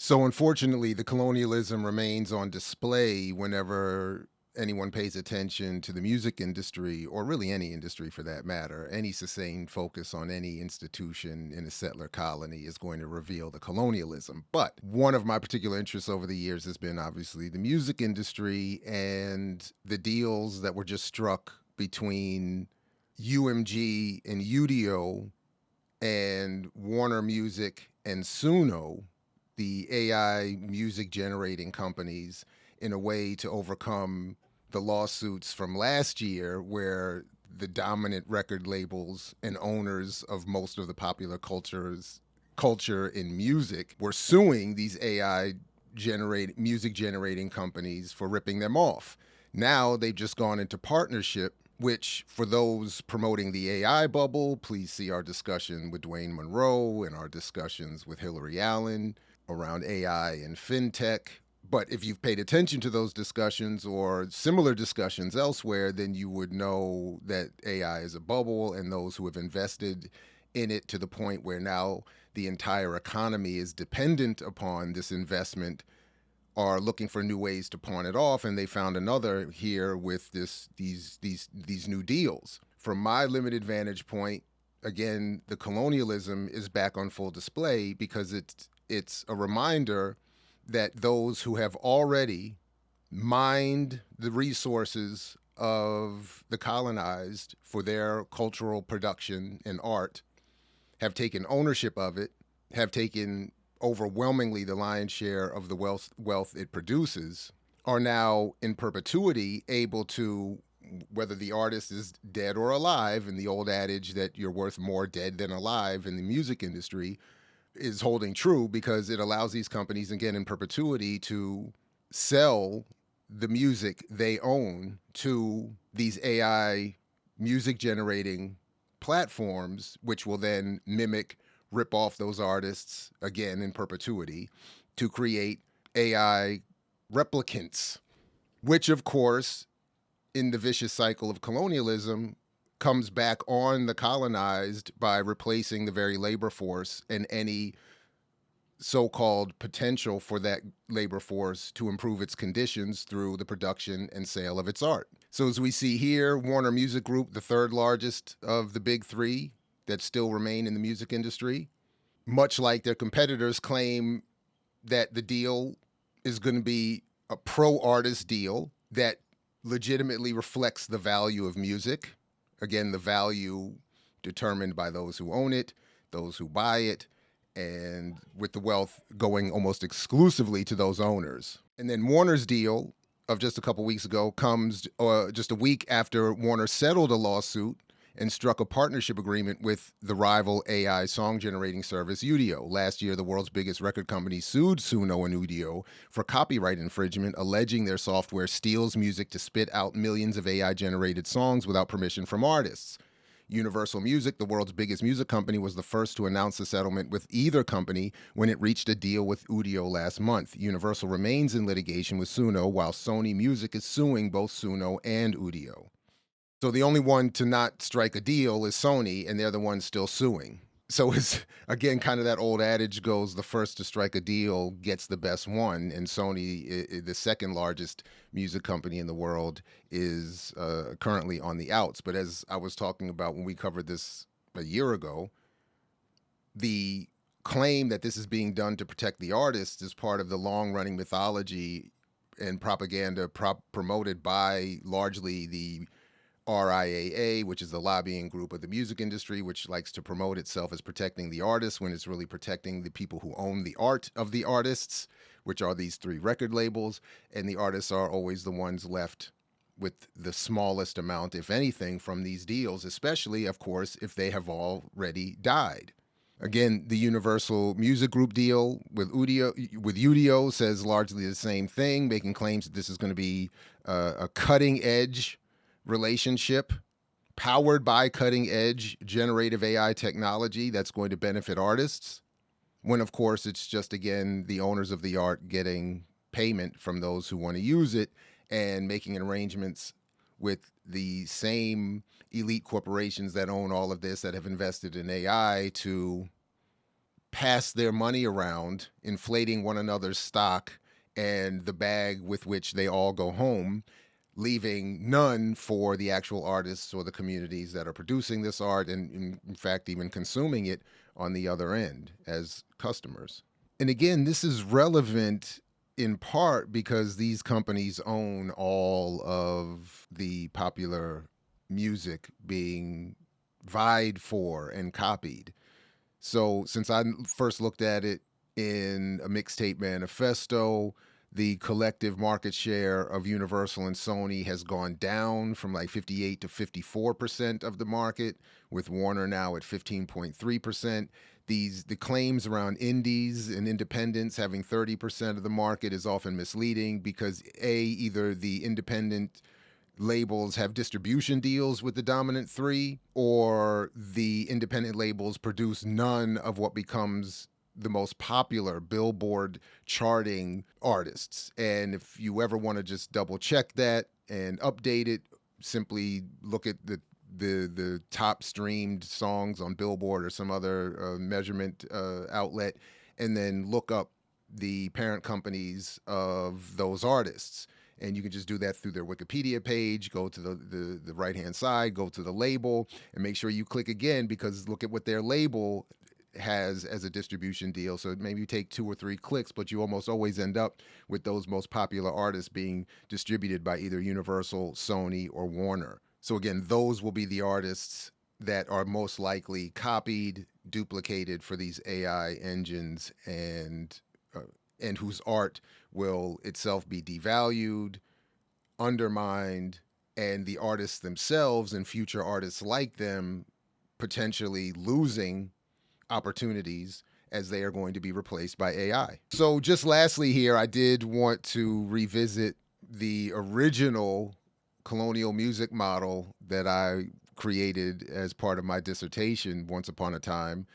So unfortunately, the colonialism remains on display whenever anyone pays attention to the music industry, or really any industry for that matter. Any sustained focus on any institution in a settler colony is going to reveal the colonialism. But one of my particular interests over the years has been obviously the music industry and the deals that were just struck between UMG and UDO and Warner Music and Suno, the AI music generating companies, in a way to overcome the lawsuits from last year where the dominant record labels and owners of most of the popular culture in music were suing these AI music generating companies for ripping them off. Now they've just gone into partnership, which for those promoting the AI bubble, please see our discussion with Dwayne Monroe and our discussions with Hillary Allen around AI and fintech. But if you've paid attention to those discussions or similar discussions elsewhere, then you would know that AI is a bubble, and those who have invested in it to the point where now the entire economy is dependent upon this investment are looking for new ways to pawn it off, and they found another here with these new deals. From my limited vantage point, again, the colonialism is back on full display because it's a reminder that those who have already mined the resources of the colonized for their cultural production and art have taken ownership of it, have taken overwhelmingly the lion's share of the wealth it produces, are now in perpetuity able to, whether the artist is dead or alive, and the old adage that you're worth more dead than alive in the music industry is holding true, because it allows these companies, again, in perpetuity, to sell the music they own to these AI music generating platforms, which will then mimic, rip off those artists again in perpetuity to create AI replicants, which, of course, in the vicious cycle of colonialism, comes back on the colonized by replacing the very labor force and any so-called potential for that labor force to improve its conditions through the production and sale of its art. So as we see here, Warner Music Group, the third largest of the big three that still remain in the music industry, much like their competitors, claim that the deal is going to be a pro-artist deal that legitimately reflects the value of music. Again, the value determined by those who own it, those who buy it, and with the wealth going almost exclusively to those owners. And then Warner's deal of just a couple weeks ago comes just a week after Warner settled a lawsuit and struck a partnership agreement with the rival AI song generating service Udio. Last year, the world's biggest record company sued Suno and Udio for copyright infringement, alleging their software steals music to spit out millions of AI generated songs without permission from artists. Universal Music, the world's biggest music company, was the first to announce the settlement with either company when it reached a deal with Udio last month. Universal remains in litigation with Suno, while Sony Music is suing both Suno and Udio. So the only one to not strike a deal is Sony, and they're the ones still suing. So it's, again, kind of that old adage goes, the first to strike a deal gets the best one. And Sony, the second largest music company in the world, is currently on the outs. But as I was talking about when we covered this a year ago, the claim that this is being done to protect the artists is part of the long-running mythology and propaganda promoted by largely the RIAA, which is the lobbying group of the music industry, which likes to promote itself as protecting the artists when it's really protecting the people who own the art of the artists, which are these three record labels. And the artists are always the ones left with the smallest amount, if anything, from these deals, especially, of course, if they have already died. Again, the Universal Music Group deal with Udio says largely the same thing, making claims that this is going to be a cutting edge relationship powered by cutting edge generative AI technology that's going to benefit artists, when of course it's just, again, the owners of the art getting payment from those who want to use it and making arrangements with the same elite corporations that own all of this, that have invested in AI, to pass their money around, inflating one another's stock and the bag with which they all go home, leaving none for the actual artists or the communities that are producing this art and, in fact, even consuming it on the other end as customers. And again, this is relevant in part because these companies own all of the popular music being vied for and copied. So since I first looked at it in a mixtape manifesto, the collective market share of Universal and Sony has gone down from like 58 to 54% of the market, with Warner now at 15.3%. The claims around indies and independents having 30% of the market is often misleading because either the independent labels have distribution deals with the dominant three, or the independent labels produce none of what becomes the most popular Billboard charting artists. And if you ever want to just double check that and update it, simply look at the top streamed songs on Billboard or some other measurement outlet, and then look up the parent companies of those artists. And you can just do that through their Wikipedia page, go to the right-hand side, go to the label, and make sure you click again, because look at what their label has as a distribution deal. So maybe you take 2 or 3 clicks, but you almost always end up with those most popular artists being distributed by either Universal, Sony, or Warner. So again, those will be the artists that are most likely copied, duplicated for these AI engines, and whose art will itself be devalued, undermined, and the artists themselves and future artists like them potentially losing opportunities as they are going to be replaced by AI. So just lastly here, I did want to revisit the original colonial music model that I created as part of my dissertation once upon a time,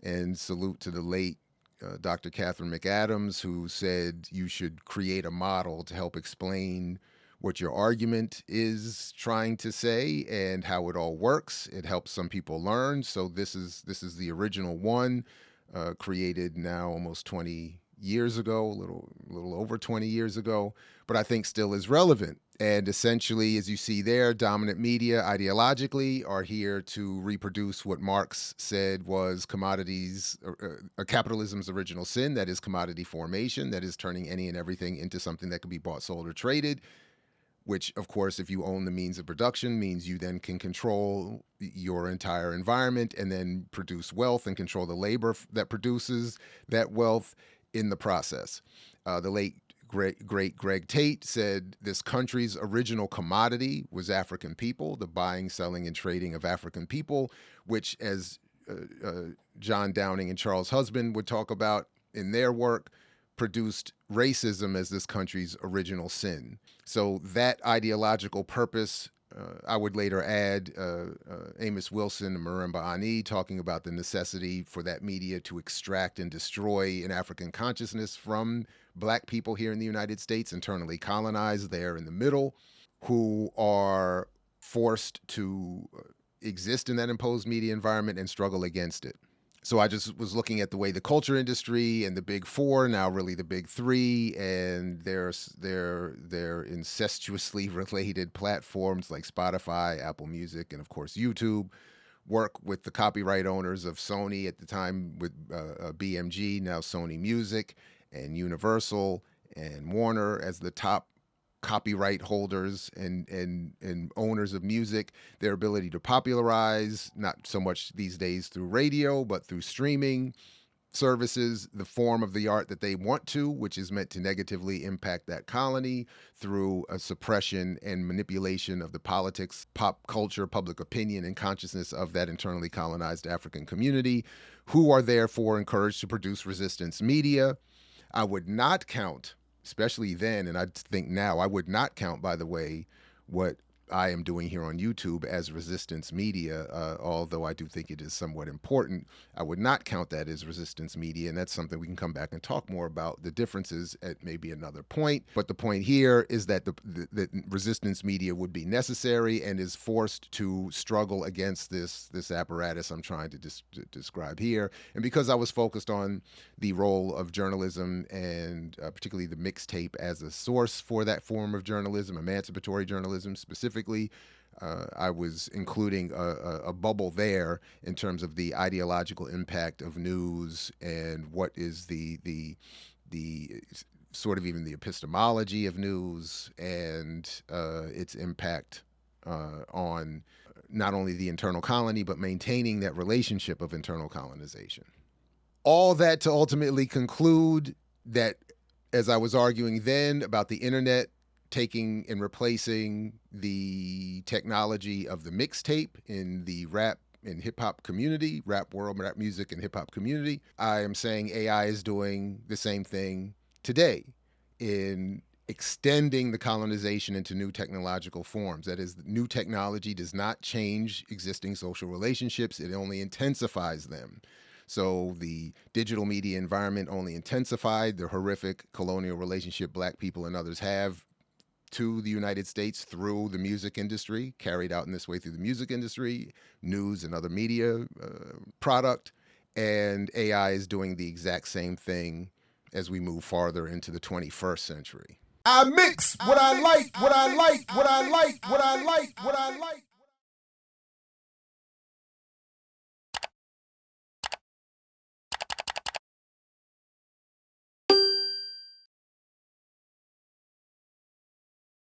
and salute to the late Dr. Catherine McAdams, who said you should create a model to help explain what your argument is trying to say and how it all works. It helps some people learn. So this is the original one, created now almost 20 years ago, a little over 20 years ago, but I think still is relevant. And essentially, as you see there, dominant media ideologically are here to reproduce what Marx said was capitalism's original sin, that is commodity formation, that is turning any and everything into something that can be bought, sold, or traded, which, of course, if you own the means of production, means you then can control your entire environment and then produce wealth and control the labor that produces that wealth in the process. The late great Greg Tate said this country's original commodity was African people, the buying, selling, and trading of African people, which, as John Downing and Charles Husband would talk about in their work, produced racism as this country's original sin. So that ideological purpose, I would later add Amos Wilson and Marimba Ani talking about the necessity for that media to extract and destroy an African consciousness from Black people here in the United States, internally colonized there in the middle, who are forced to exist in that imposed media environment and struggle against it. So I just was looking at the way the culture industry and the big four, now really the big three, and their incestuously related platforms like Spotify, Apple Music, and of course YouTube, work with the copyright owners of Sony at the time with BMG, now Sony Music, and Universal and Warner as the top copyright holders and owners of music, their ability to popularize, not so much these days through radio, but through streaming services, the form of the art that they want to, which is meant to negatively impact that colony through a suppression and manipulation of the politics, pop culture, public opinion, and consciousness of that internally colonized African community, who are therefore encouraged to produce resistance media. I would not count, especially then, and I think now, I would not count, by the way, what I am doing here on YouTube as resistance media, although I do think it is somewhat important. I would not count that as resistance media, and that's something we can come back and talk more about the differences at maybe another point. But the point here is that the resistance media would be necessary and is forced to struggle against this apparatus I'm trying to describe here. And because I was focused on the role of journalism and particularly the mixtape as a source for that form of journalism, emancipatory journalism specifically, I was including a bubble there in terms of the ideological impact of news and what is the sort of even the epistemology of news and its impact on not only the internal colony but maintaining that relationship of internal colonization. All that to ultimately conclude that, as I was arguing then about the internet taking and replacing the technology of the mixtape in the rap and hip hop community, rap world, rap music and hip hop community, I am saying AI is doing the same thing today in extending the colonization into new technological forms. That is, new technology does not change existing social relationships, it only intensifies them. So the digital media environment only intensified the horrific colonial relationship Black people and others have to the United States through the music industry, carried out in this way through the music industry, news and other media product. And AI is doing the exact same thing as we move farther into the 21st century. I mix what I like, what I like, what I like, what I like, what I like.